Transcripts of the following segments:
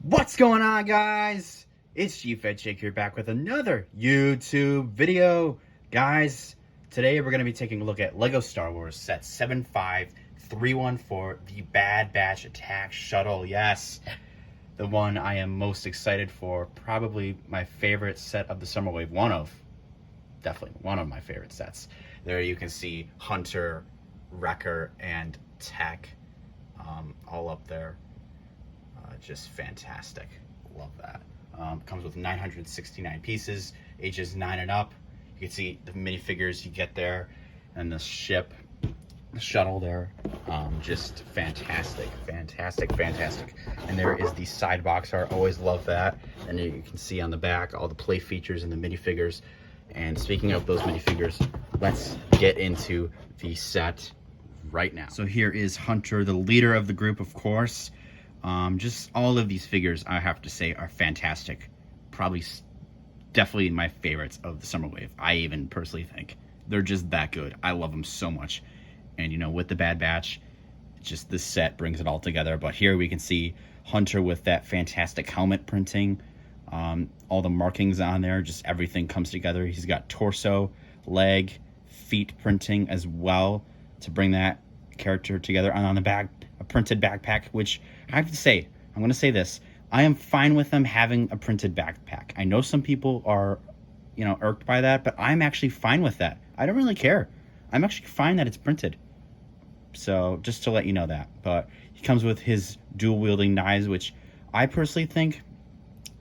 What's going on, guys? It's GFedChick here, back with another YouTube video. Guys, today we're going to be taking a look at LEGO Star Wars Set 75314, the Bad Batch Attack Shuttle. Yes, the one I am most excited for. Probably my favorite set of the Summer Wave. Definitely one of my favorite sets. There you can see Hunter, Wrecker, and Tech all up there. Just fantastic. Love that. Comes with 969 pieces, ages 9 and up. You can see the minifigures you get there, and the ship, the shuttle there. Just fantastic. And there is the side box art. Always love that. And you can see on the back all the play features and the minifigures. And speaking of those minifigures, let's get into the set right now. So here is Hunter, the leader of the group, of course. Just all of these figures, I have to say, are fantastic. Definitely my favorites of the Summer Wave. I even personally think they're just that good. I love them so much. And, you know, with the Bad Batch, just this set brings it all together. But here we can see Hunter with that fantastic helmet printing. All the markings on there, just everything comes together. He's got torso, leg, feet printing as well to bring that character together. And on the back, a printed backpack, which I have to say, I'm going to say this, I am fine with them having a printed backpack. I know some people are, irked by that, but I'm actually fine with that. I don't really care. I'm actually fine that it's printed. So just to let you know that. But he comes with his dual wielding knives, which I personally think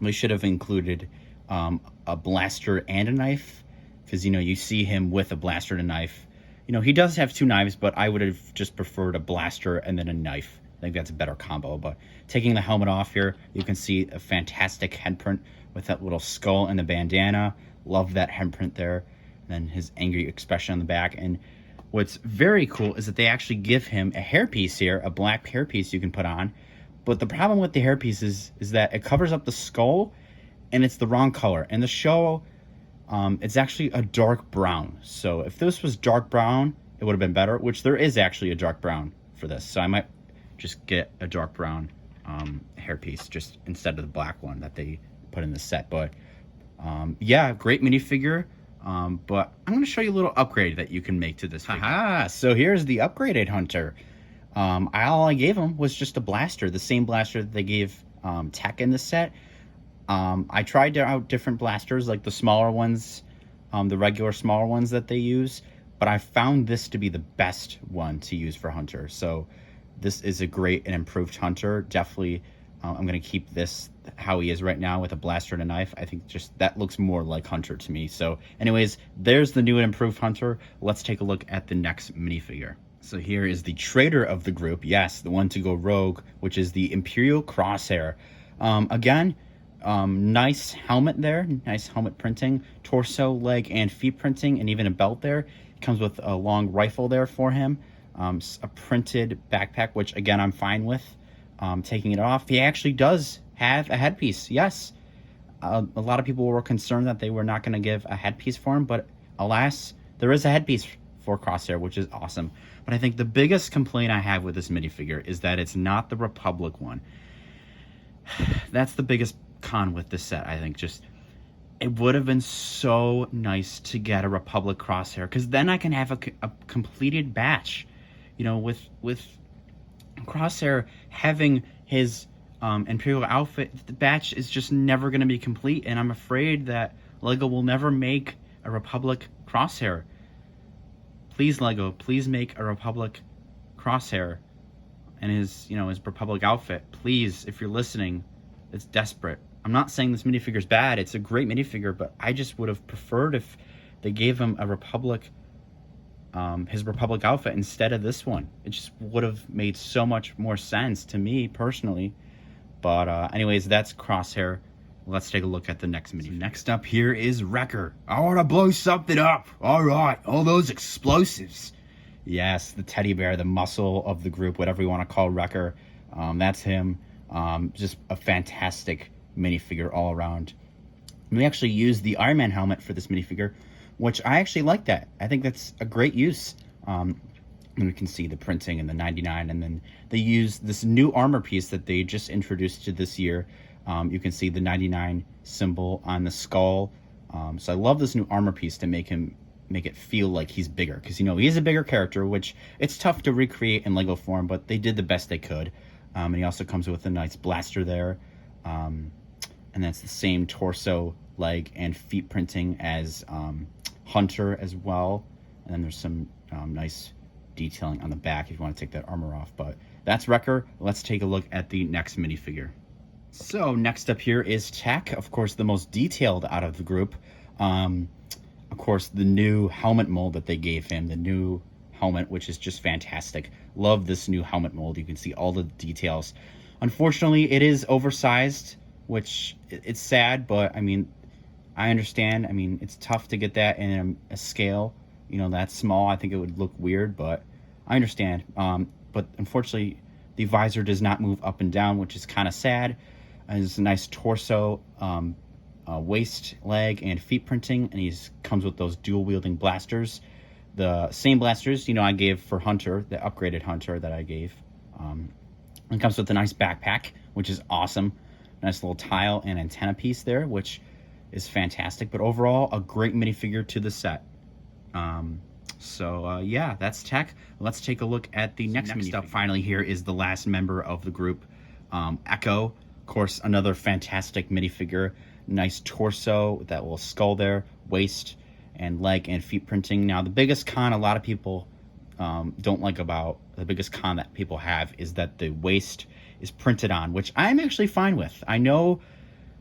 we should have included a blaster and a knife, because, you see him with a blaster and a knife. He does have two knives, but I would have just preferred a blaster and then a knife. I think that's a better combo. But taking the helmet off here, you can see a fantastic head print with that little skull and the bandana. Love that head print there. And then his angry expression on the back. And what's very cool is that they actually give him a hairpiece here, a black hairpiece you can put on. But the problem with the hairpiece is that it covers up the skull, and it's the wrong color. In the show, it's actually a dark brown. So if this was dark brown, it would have been better, which there is actually a dark brown for this. So I might just get a dark brown hairpiece just instead of the black one that they put in the set. But yeah, great minifigure. But I'm going to show you a little upgrade that you can make to this figure. So here's the upgraded Hunter. All I gave him was just a blaster, the same blaster that they gave Tech in the set. I tried out different blasters, like the smaller ones, the regular smaller ones that they use, but I found this to be the best one to use for Hunter. So this is a great and improved Hunter. Definitely, I'm going to keep this how he is right now with a blaster and a knife. I think just that looks more like Hunter to me. So anyways, there's the new and improved Hunter. Let's take a look at the next minifigure. So here is the traitor of the group. Yes, the one to go rogue, which is the Imperial Crosshair. Again, nice helmet there, nice helmet printing, torso, leg, and feet printing, and even a belt there. It comes with a long rifle there for him, a printed backpack, which again I'm fine with. Taking it off, he actually does have a headpiece. Yes, a lot of people were concerned that they were not going to give a headpiece for him, but alas, there is a headpiece for Crosshair, which is awesome. But I think the biggest complaint I have with this minifigure is that it's not the Republic one. That's the biggest con with this set. I think just it would have been so nice to get a Republic Crosshair, because then I can have a completed batch. With Crosshair having his Imperial outfit, the batch is just never going to be complete, and I'm afraid that LEGO will never make a Republic Crosshair. Please, LEGO, please make a Republic Crosshair and his Republic outfit. Please, if you're listening, it's desperate. I'm not saying this minifigure's bad. It's a great minifigure, but I just would have preferred if they gave him a Republic, his Republic outfit instead of this one. It just would have made so much more sense to me personally. But anyways, that's Crosshair. Let's take a look at the next minifigure. Next up here is Wrecker. I want to blow something up. All right, all those explosives. Yes, the teddy bear, the muscle of the group, whatever you want to call Wrecker. That's him. Just a fantastic minifigure all around. We actually used the Iron Man helmet for this minifigure, which I actually like that. I think that's a great use. And we can see the printing and the 99, and then they use this new armor piece that they just introduced to this year. You can see the 99 symbol on the skull. So I love this new armor piece to make it feel like he's bigger, because you know he's a bigger character, which it's tough to recreate in Lego form, but they did the best they could. And he also comes with a nice blaster there, and that's the same torso, leg, and feet printing as Hunter as well. And then there's some nice detailing on the back if you want to take that armor off. But that's Wrecker. Let's take a look at the next minifigure. So next up here is Tech, of course, the most detailed out of the group. Of course, the new helmet mold that they gave him, the new helmet, which is just fantastic. Love this new helmet mold. You can see all the details. Unfortunately, it is oversized, which it's sad, but I mean, I understand. I mean, it's tough to get that in a scale, you know, that small. I think it would look weird, but I understand. But unfortunately, the visor does not move up and down, which is kind of sad. It's a nice torso, waist, leg, and feet printing, and he comes with those dual-wielding blasters. The same blasters, you know, I gave for Hunter, the upgraded Hunter that I gave. And comes with a nice backpack, which is awesome. Nice little tile and antenna piece there, which is fantastic. But overall, a great minifigure to the set. Yeah, that's Tech. Let's take a look at the next minifigure. Up finally here is the last member of the group, Echo. Of course, another fantastic minifigure. Nice torso, that little skull there, waist and leg and feet printing. Now, the biggest con a lot of people don't like about, the biggest con that people have is that the waist is printed on, which I'm actually fine with. I know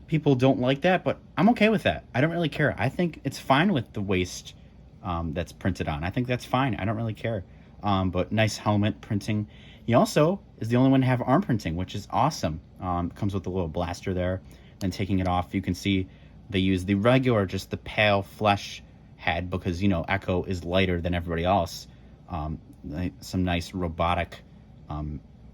people don't like that, but I'm okay with that. I don't really care. I think it's fine with the waist that's printed on. I think that's fine. I don't really care. But nice helmet printing. He also is the only one to have arm printing, which is awesome. Comes with a little blaster there. And taking it off, you can see they use the regular, just the pale flesh head, because, you know, Echo is lighter than everybody else. Some nice robotic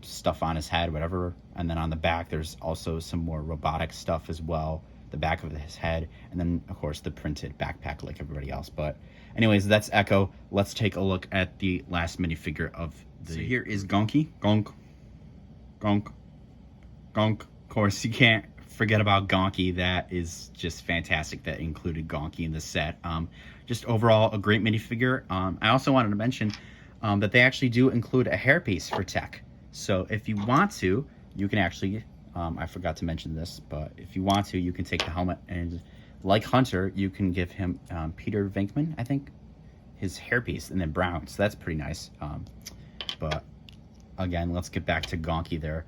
stuff on his head, whatever. And then on the back, there's also some more robotic stuff as well, the back of his head. And then, of course, the printed backpack like everybody else. But anyways, that's Echo. Let's take a look at the last minifigure of the... So here is Gonky. Gonk. Gonk. Gonk. Of course, you can't forget about Gonky. That is just fantastic that included Gonky in the set. Just overall, a great minifigure. I also wanted to mention that they actually do include a hairpiece for Tech. So if you want to, you can actually, I forgot to mention this, but if you want to, you can take the helmet and, like Hunter, you can give him Peter Venkman, I think, his hairpiece, and then brown. So that's pretty nice. But again, let's get back to Gonky there.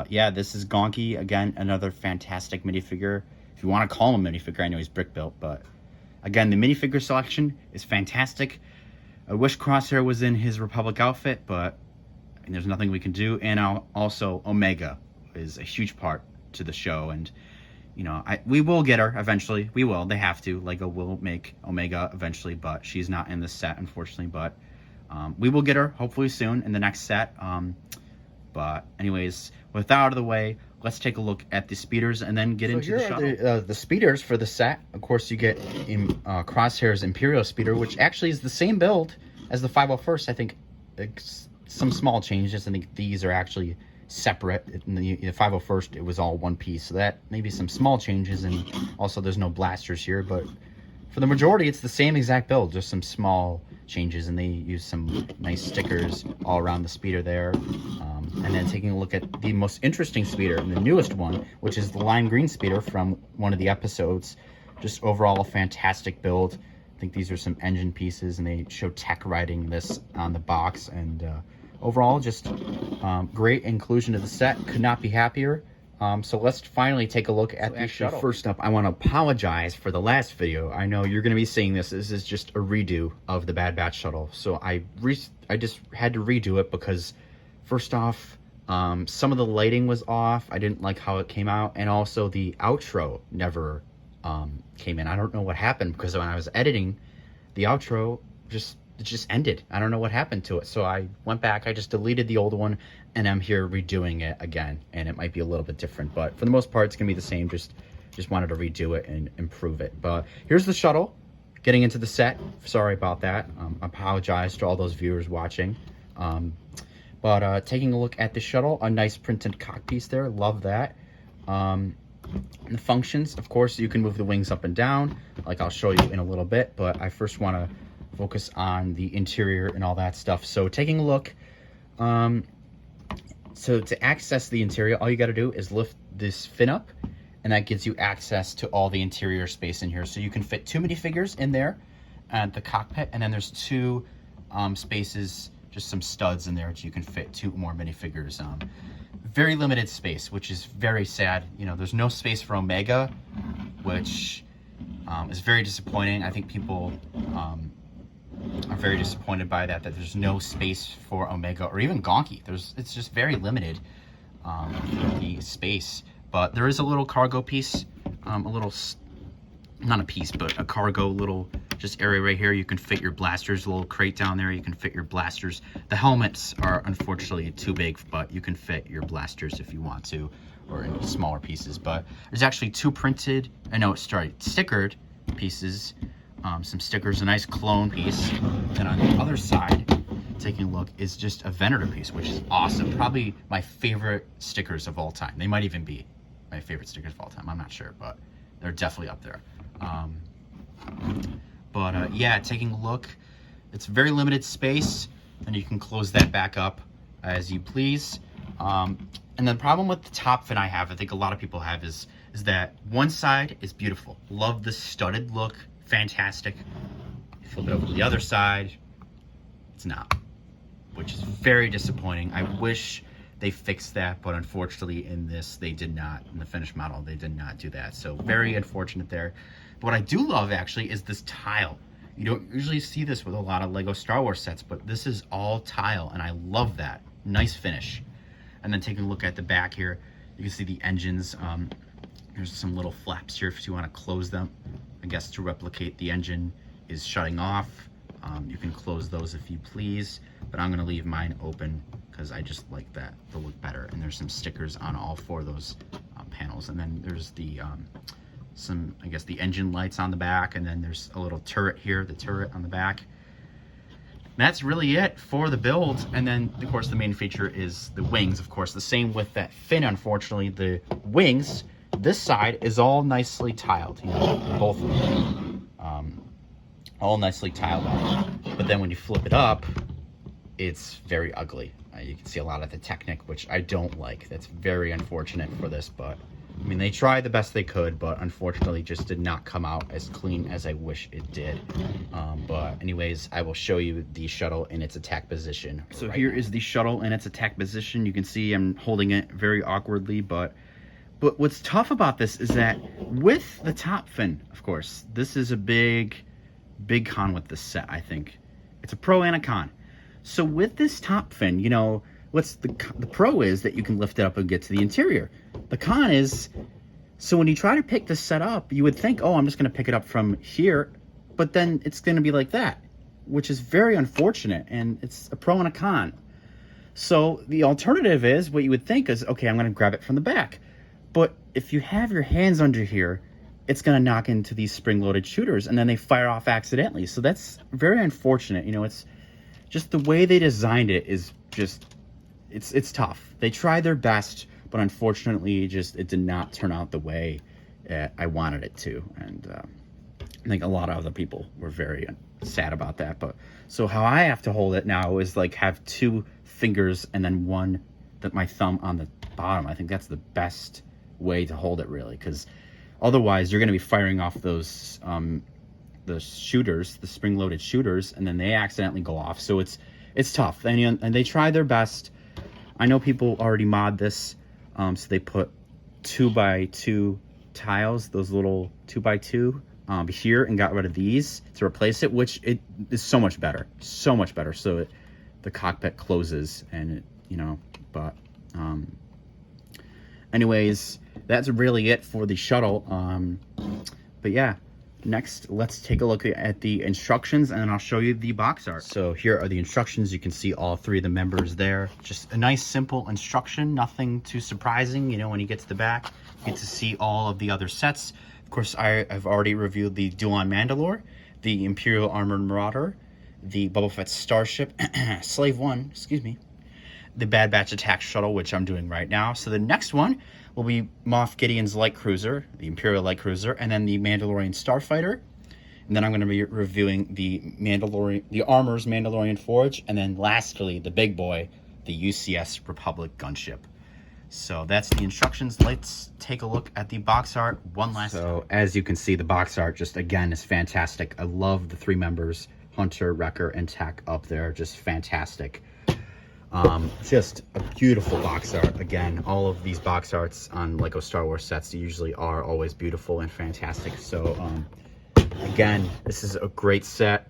Yeah, this is Gonky. Again, another fantastic minifigure. If you want to call him a minifigure, I know he's brick built, but again, the minifigure selection is fantastic. I wish Crosshair was in his Republic outfit, but I mean, there's nothing we can do. And also, Omega is a huge part to the show, and you know, we will get her eventually. We will. They have to. Lego will make Omega eventually, but she's not in this set, unfortunately. But we will get her hopefully soon in the next set. But anyways, with that out of the way, let's take a look at the speeders and then get into the shuttle. The speeders for the set. Of course, you get Crosshair's Imperial speeder, which actually is the same build as the 501st. I think some small changes. I think these are actually separate. In the 501st, it was all one piece. So that maybe some small changes, and also there's no blasters here. But for the majority, it's the same exact build, just some small changes, and they use some nice stickers all around the speeder there. And then taking a look at the most interesting speeder, and the newest one, which is the lime green speeder from one of the episodes. Just overall a fantastic build. I think these are some engine pieces, and they show Tech riding this on the box. And overall, just great inclusion to the set. Could not be happier. So let's finally take a look at the shuttle. First up, I want to apologize for the last video. I know you're going to be seeing this. This is just a redo of the Bad Batch shuttle. So I just had to redo it because, first off, some of the lighting was off. I didn't like how it came out. And also the outro never came in. I don't know what happened, because when I was editing, the outro it just ended. I don't know what happened to it. So I went back, I just deleted the old one, and I'm here redoing it again. And it might be a little bit different, but for the most part, it's gonna be the same. Just wanted to redo it and improve it. But here's the shuttle getting into the set. Sorry about that. I apologize to all those viewers watching. But taking a look at the shuttle, a nice printed cock piece there. Love that. The functions, of course, you can move the wings up and down, like I'll show you in a little bit, but I first want to focus on the interior and all that stuff. So taking a look, so to access the interior, all you got to do is lift this fin up, and that gives you access to all the interior space in here. So you can fit 2 minifigures in there at the cockpit, and then there's 2 spaces, just some studs in there that you can fit 2 more minifigures. Very limited space, which is very sad. You know, there's no space for Omega, which is very disappointing. I think people are very disappointed by that there's no space for Omega or even Gonky. It's just very limited, the space. But there is a little cargo piece, not a piece, but a cargo little just area right here. You can fit your blasters, a little crate down there. You can fit your blasters. The helmets are unfortunately too big, but you can fit your blasters if you want to, or in smaller pieces. But there's actually 2 printed, stickered pieces, some stickers, a nice clone piece. And on the other side, taking a look, is just a Venator piece, which is awesome. Probably my favorite stickers of all time. They might even be my favorite stickers of all time. I'm not sure, but they're definitely up there. Yeah, taking a look, it's very limited space, and you can close that back up as you please. And the problem with the top fin I think a lot of people have, is that one side is beautiful. Love the studded look, fantastic. Flip it over to the other side, it's not, which is very disappointing. I wish they fixed that, but unfortunately in this, they did not. In the finished model, they did not do that. So very unfortunate there. But what I do love, actually, is this tile. You don't usually see this with a lot of Lego Star Wars sets, but this is all tile, and I love that. Nice finish. And then taking a look at the back here, you can see the engines. There's some little flaps here if you want to close them. I guess to replicate the engine is shutting off. You can close those if you please, but I'm going to leave mine open because I just like that to look better. And there's some stickers on all 4 of those panels. And then there's the I guess the engine lights on the back, and then there's a little turret here, the turret on the back. And that's really it for the build. And then of course the main feature is the wings, of course. The same with that fin, unfortunately. The wings, this side is all nicely tiled, you know, both of them. All nicely tiled out. But then when you flip it up, it's very ugly. You can see a lot of the Technic, which I don't like. That's very unfortunate for this, but I mean, they tried the best they could, but unfortunately just did not come out as clean as I wish it did. But anyways, I will show you the shuttle in its attack position. So right here is the shuttle in its attack position. You can see I'm holding it very awkwardly, but what's tough about this is that with the top fin, of course, this is a big con with this set, I think. It's a pro and a con. So with this top fin, you know, what's the pro is that you can lift it up and get to the interior. The con is, so when you try to pick this set up, you would think, oh, I'm just going to pick it up from here, but then it's going to be like that, which is very unfortunate, and it's a pro and a con. So the alternative is, what you would think is, okay, I'm going to grab it from the back. But if you have your hands under here, it's going to knock into these spring-loaded shooters, and then they fire off accidentally. So that's very unfortunate. You know, it's just the way they designed it is just, it's tough. They tried their best, but unfortunately, it did not turn out the way I wanted it to. And I think a lot of other people were very sad about that. But so how I have to hold it now is like have 2 fingers and then my thumb on the bottom. I think that's the best way to hold it, really, because otherwise you're going to be firing off those the shooters, the spring-loaded shooters, and then they accidentally go off. So it's tough, and they try their best. I know people already mod this, so they put 2x2 tiles, those little 2x2 here, and got rid of these to replace it, which it is so much better, so much better. So the cockpit closes, and it, you know, but anyways, that's really it for the shuttle. But yeah, next let's take a look at the instructions, and then I'll show you the box art. So here are the instructions. You can see all 3 of the members there. Just a nice simple instruction, nothing too surprising. You know, when you get to the back, you get to see all of the other sets. Of course, I've already reviewed the Duan Mandalore, the Imperial Armored Marauder, the Boba Fett Starship, Slave One, excuse me, the Bad Batch Attack Shuttle, which I'm doing right now. So the next one will be Moff Gideon's Light Cruiser, the Imperial Light Cruiser, and then the Mandalorian Starfighter. And then I'm going to be reviewing the Armor's Mandalorian Forge, and then lastly, the big boy, the UCS Republic gunship. So that's the instructions. Let's take a look at the box art one last time. So as you can see, the box art just, again, is fantastic. I love the 3 members, Hunter, Wrecker, and Tech up there. Just fantastic. Just a beautiful box art. Again, all of these box arts on Lego Star Wars sets usually are always beautiful and fantastic. So, again, this is a great set.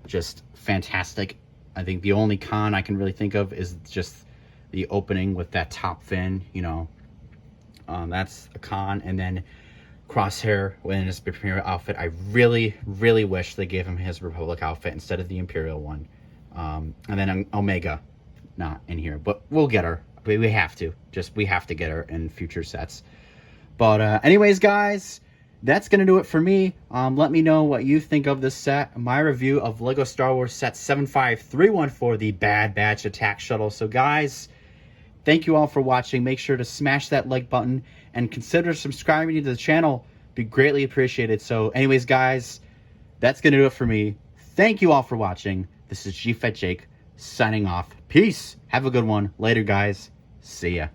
Just fantastic. I think the only con I can really think of is just the opening with that top fin, you know. That's a con. And then Crosshair in his Imperial outfit. I really, really wish they gave him his Republic outfit instead of the Imperial one. And then Omega, not in here. But we'll get her. We have to. We have to get her in future sets. But anyways, guys, that's going to do it for me. Let me know what you think of this set. My review of LEGO Star Wars Set 75314, the Bad Batch Attack Shuttle. So, guys, thank you all for watching. Make sure to smash that like button and consider subscribing to the channel. Be greatly appreciated. So, anyways, guys, that's going to do it for me. Thank you all for watching. This is GFET Jake signing off. Peace. Have a good one. Later, guys. See ya.